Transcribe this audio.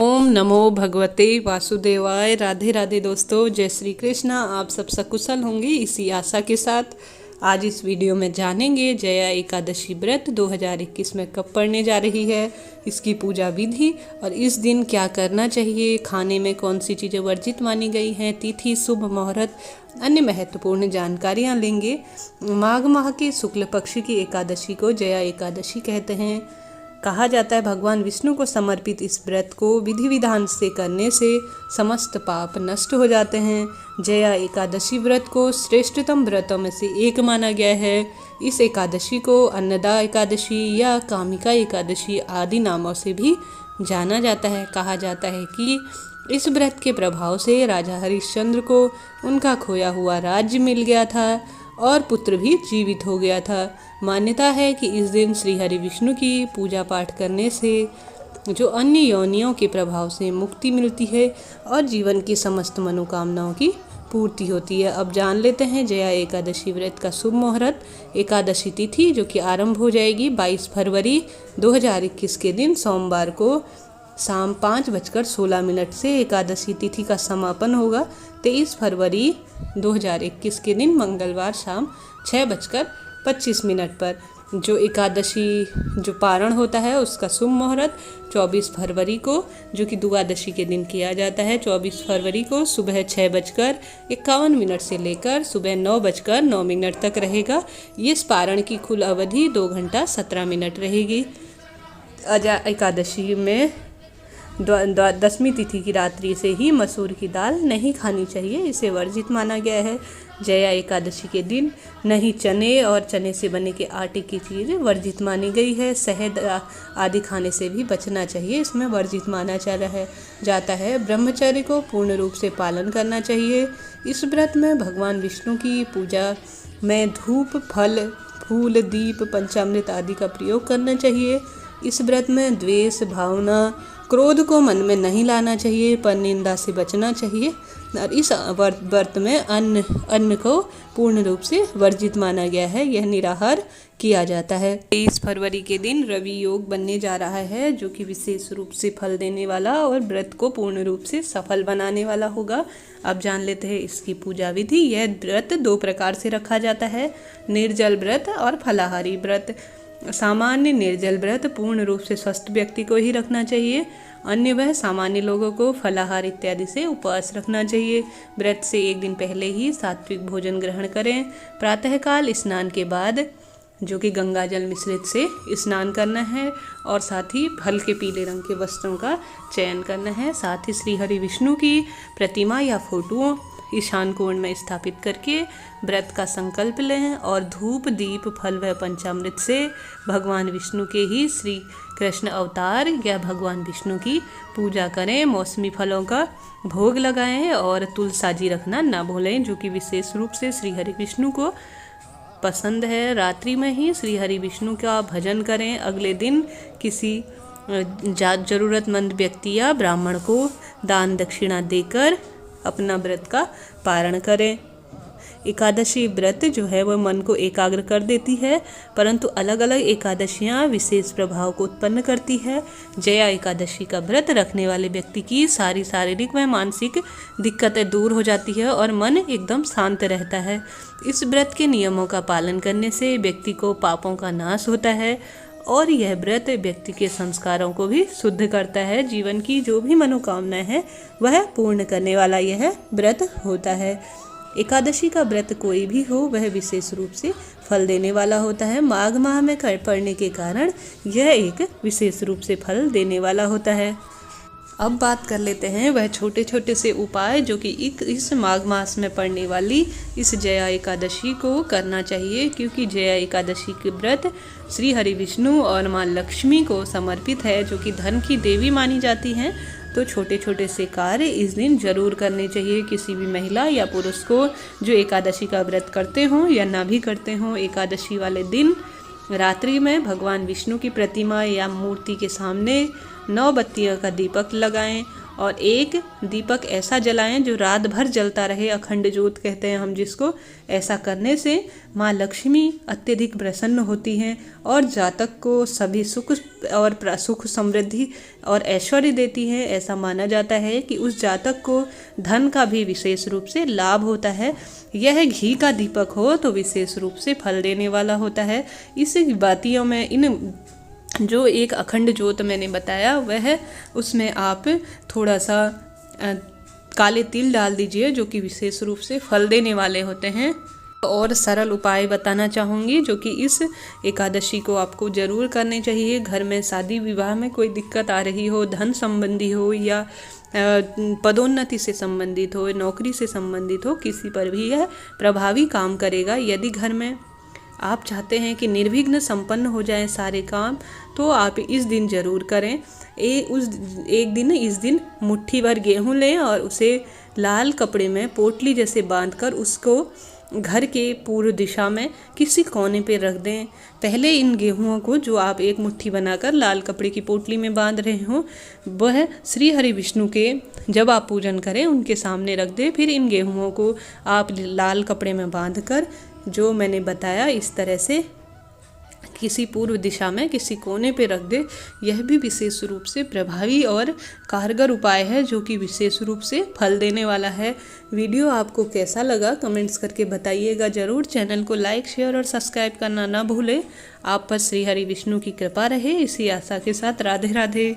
ओम नमो भगवते वासुदेवाय। राधे राधे दोस्तों, जय श्री कृष्णा। आप सब सकुशल होंगे इसी आशा के साथ आज इस वीडियो में जानेंगे जया एकादशी व्रत 2021 में कब पड़ने जा रही है, इसकी पूजा विधि और इस दिन क्या करना चाहिए, खाने में कौन सी चीज़ें वर्जित मानी गई हैं, तिथि, शुभ मुहूर्त, अन्य महत्वपूर्ण जानकारियाँ लेंगे। माघ माह की शुक्ल पक्ष की एकादशी को जया एकादशी कहते हैं। कहा जाता है भगवान विष्णु को समर्पित इस व्रत को विधि विधान से करने से समस्त पाप नष्ट हो जाते हैं। जया एकादशी व्रत को श्रेष्ठतम व्रतों में से एक माना गया है। इस एकादशी को अन्नदा एकादशी या कामिका एकादशी आदि नामों से भी जाना जाता है। कहा जाता है कि इस व्रत के प्रभाव से राजा हरिश्चंद्र को उनका खोया हुआ राज्य मिल गया था और पुत्र भी जीवित हो गया था। मान्यता है कि इस दिन श्री हरि विष्णु की पूजा पाठ करने से जो अन्य योनियों के प्रभाव से मुक्ति मिलती है और जीवन की समस्त मनोकामनाओं की पूर्ति होती है। अब जान लेते हैं जया एकादशी व्रत का शुभ मुहूर्त। एकादशी तिथि जो कि आरंभ हो जाएगी 22 फरवरी 2021 के दिन सोमवार को शाम 5:16 से एकादशी तिथि का समापन होगा। 23 फरवरी 2021 के दिन मंगलवार शाम 6:25 पर जो एकादशी जो पारण होता है उसका शुभ मुहूर्त 24 फरवरी को जो कि द्वादशी के दिन किया जाता है। 24 फरवरी को सुबह 6:51 से लेकर सुबह 9:09 तक रहेगा। इस पारण की कुल अवधि 2 घंटा 17 मिनट रहेगी। एकादशी में दशमी तिथि की रात्रि से ही मसूर की दाल नहीं खानी चाहिए, इसे वर्जित माना गया है। जया एकादशी के दिन नहीं चने और चने से बने के आटे की चीज़ वर्जित मानी गई है। शहद आदि खाने से भी बचना चाहिए, इसमें वर्जित माना जाता है। ब्रह्मचर्य को पूर्ण रूप से पालन करना चाहिए। इस व्रत में भगवान विष्णु की पूजा में धूप, फल, फूल, दीप, पंचामृत आदि का प्रयोग करना चाहिए। इस व्रत में द्वेष भावना, क्रोध को मन में नहीं लाना चाहिए, पर निंदा से बचना चाहिए और इस व्रत में अन्न को पूर्ण रूप से वर्जित माना गया है। यह निराहार किया जाता है। 23 फरवरी के दिन रवि योग बनने जा रहा है जो कि विशेष रूप से फल देने वाला और व्रत को पूर्ण रूप से सफल बनाने वाला होगा। अब जान लेते हैं इसकी पूजा विधि। यह व्रत 2 प्रकार से रखा जाता है, निर्जल व्रत और फलाहारी व्रत। सामान्य निर्जल व्रत पूर्ण रूप से स्वस्थ व्यक्ति को ही रखना चाहिए, अन्य वह सामान्य लोगों को फलाहार इत्यादि से उपवास रखना चाहिए। व्रत से एक दिन पहले ही सात्विक भोजन ग्रहण करें। प्रातःकाल स्नान के बाद जो कि गंगा जल मिश्रित से स्नान करना है और साथ ही हल्के पीले रंग के वस्त्रों का चयन करना है। साथ ही श्री हरि विष्णु की प्रतिमा या फोटो ईशान कोण में स्थापित करके व्रत का संकल्प लें और धूप, दीप, फल व पंचामृत से भगवान विष्णु के ही श्री कृष्ण अवतार या भगवान विष्णु की पूजा करें। मौसमी फलों का भोग लगाएं और तुलसाजी रखना ना भूलें जो कि विशेष रूप से श्री हरि विष्णु को पसंद है। रात्रि में ही श्री हरि विष्णु का भजन करें। अगले दिन किसी जरूरतमंद व्यक्ति या ब्राह्मण को दान दक्षिणा देकर अपना व्रत का पारण करें। एकादशी व्रत जो है वह मन को एकाग्र कर देती है, परंतु अलग अलग एकादशियाँ विशेष प्रभाव को उत्पन्न करती है। जया एकादशी का व्रत रखने वाले व्यक्ति की सारी शारीरिक व मानसिक दिक्कतें दूर हो जाती है और मन एकदम शांत रहता है। इस व्रत के नियमों का पालन करने से व्यक्ति को पापों का नाश होता है और यह व्रत व्यक्ति के संस्कारों को भी शुद्ध करता है। जीवन की जो भी मनोकामनाएं हैं वह पूर्ण करने वाला यह व्रत होता है। एकादशी का व्रत कोई भी हो वह विशेष रूप से फल देने वाला होता है। माघ माह में पड़ने के कारण यह एक विशेष रूप से फल देने वाला होता है। अब बात कर लेते हैं वह छोटे छोटे से उपाय जो कि इस माघ मास में पड़ने वाली इस जया एकादशी को करना चाहिए, क्योंकि जया एकादशी के व्रत श्री हरि विष्णु और माँ लक्ष्मी को समर्पित है जो कि धन की देवी मानी जाती हैं। तो छोटे छोटे से कार्य इस दिन जरूर करने चाहिए किसी भी महिला या पुरुष को जो एकादशी का व्रत करते हों या ना भी करते हों। एकादशी वाले दिन रात्रि में भगवान विष्णु की प्रतिमा या मूर्ति के सामने 9 बत्तियों का दीपक लगाएं और एक दीपक ऐसा जलाएं जो रात भर जलता रहे, अखंड ज्योत कहते हैं हम जिसको। ऐसा करने से माँ लक्ष्मी अत्यधिक प्रसन्न होती हैं और जातक को सभी सुख और सुख समृद्धि और ऐश्वर्य देती हैं। ऐसा माना जाता है कि उस जातक को धन का भी विशेष रूप से लाभ होता है। यह घी का दीपक हो तो विशेष रूप से फल देने वाला होता है। इस बातियों में इन जो एक अखंड ज्योत मैंने बताया वह उसमें आप थोड़ा सा काले तिल डाल दीजिए जो कि विशेष रूप से फल देने वाले होते हैं। और सरल उपाय बताना चाहूँगी जो कि इस एकादशी को आपको ज़रूर करने चाहिए। घर में शादी विवाह में कोई दिक्कत आ रही हो, धन संबंधी हो या पदोन्नति से संबंधित हो, नौकरी से संबंधित हो, किसी पर भी यह प्रभावी काम करेगा। यदि घर में आप चाहते हैं कि निर्विघ्न संपन्न हो जाएं सारे काम, तो आप इस दिन ज़रूर करें। इस दिन मुट्ठी भर गेहूँ लें और उसे लाल कपड़े में पोटली जैसे बांधकर उसको घर के पूर्व दिशा में किसी कोने पे रख दें। पहले इन गेहूँओं को जो आप एक मुट्ठी बनाकर लाल कपड़े की पोटली में बांध रहे हों वह श्री हरि विष्णु के जब आप पूजन करें उनके सामने रख दें। फिर इन गेहूँओं को आप लाल कपड़े में बांधकर जो मैंने बताया इस तरह से किसी पूर्व दिशा में किसी कोने पे रख दे। यह भी विशेष रूप से प्रभावी और कारगर उपाय है जो कि विशेष रूप से फल देने वाला है। वीडियो आपको कैसा लगा कमेंट्स करके बताइएगा ज़रूर। चैनल को लाइक शेयर और सब्सक्राइब करना ना भूलें। आप पर श्री हरि विष्णु की कृपा रहे, इसी आशा के साथ राधे राधे।